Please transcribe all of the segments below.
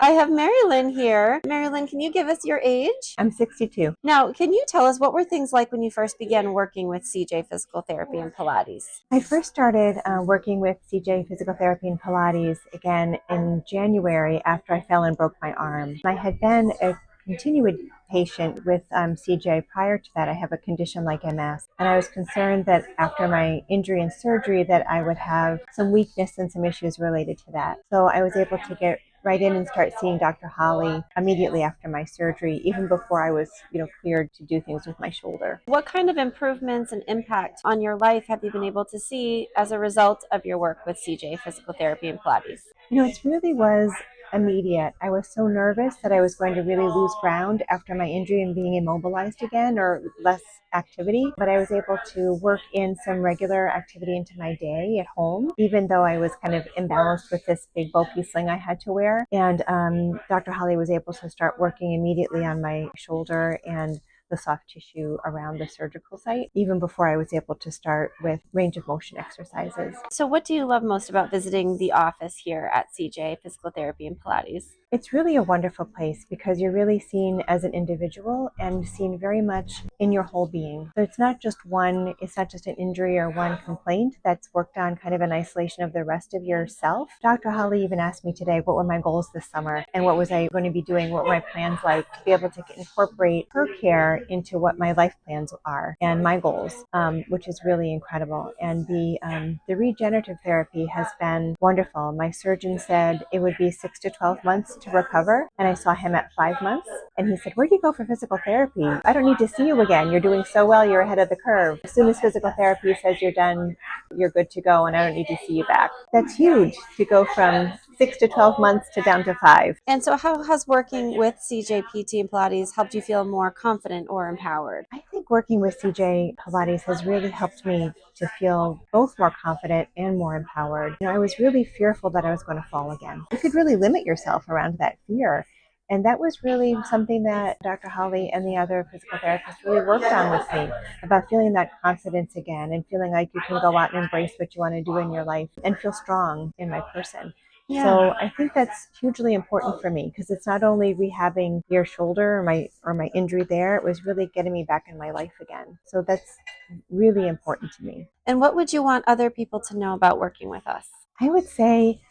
I have MaryLynn here. MaryLynn, can you give us your age? I'm 62. Now, can you tell us what were things like when you first began working with CJ Physical Therapy and Pilates? I first started working with CJ Physical Therapy and Pilates again in January after I fell and broke my arm. I had been a continued patient with CJ prior to that. I have a condition like MS, and I was concerned that after my injury and surgery that I would have some weakness and some issues related to that. So I was able to get right in and start seeing Dr. Holly immediately after my surgery, even before I was, cleared to do things with my shoulder. What kind of improvements and impact on your life have you been able to see as a result of your work with CJ Physical Therapy and Pilates? It really was immediate. I was so nervous that I was going to really lose ground after my injury and being immobilized again or less activity. But I was able to work in some regular activity into my day at home, even though I was kind of imbalanced with this big bulky sling I had to wear. And Dr. Holly was able to start working immediately on my shoulder and the soft tissue around the surgical site, even before I was able to start with range of motion exercises. So what do you love most about visiting the office here at CJ Physical Therapy and Pilates? It's really a wonderful place because you're really seen as an individual and seen very much in your whole being. So it's not just an injury or one complaint that's worked on kind of in isolation of the rest of yourself. Dr. Holly even asked me today what were my goals this summer and what was I going to be doing, what were my plans like, to be able to incorporate her care into what my life plans are and my goals, which is really incredible. And the regenerative therapy has been wonderful. My surgeon said it would be 6 to 12 months to recover, and I saw him at 5 months, and he said, "Where do you go for physical therapy? I don't need to see you again. You're doing so well. You're ahead of the curve. As soon as physical therapy says you're done, you're good to go, and I don't need to see you back." That's huge, to go from 6 to 12 months to down to 5. And so how has working with CJPT and Pilates helped you feel more confident or empowered? I think working with CJ Pilates has really helped me to feel both more confident and more empowered. I was really fearful that I was going to fall again. You could really limit yourself around that fear. And that was really something that Dr. Holly and the other physical therapists really worked on with me, about feeling that confidence again and feeling like you can go out and embrace what you want to do in your life and feel strong in my person. Yeah. So I think that's hugely important for me because it's not only rehabbing your shoulder or my injury there, it was really getting me back in my life again. So that's really important to me. And what would you want other people to know about working with us? I would say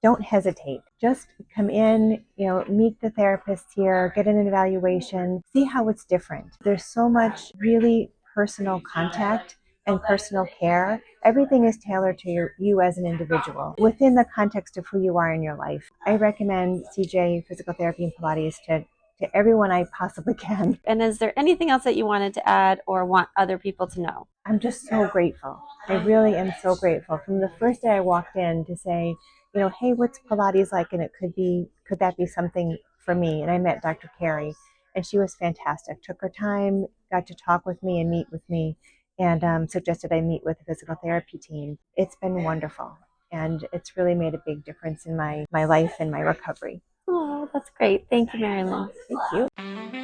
don't hesitate. Just come in, meet the therapist here, get an evaluation, see how it's different. There's so much really personal contact and personal care. Everything is tailored to you as an individual within the context of who you are in your life. I recommend CJ Physical Therapy and Pilates to everyone I possibly can. And is there anything else that you wanted to add or want other people to know? I'm just so grateful. I really am so grateful. From the first day I walked in to say, hey, what's Pilates like? And could that be something for me? And I met Dr. Carey, and she was fantastic. Took her time, got to talk with me and meet with me, and suggested I meet with the physical therapy team. It's been wonderful, and it's really made a big difference in my life and my recovery. Oh, that's great. Thank you, MaryLynn. Thank you.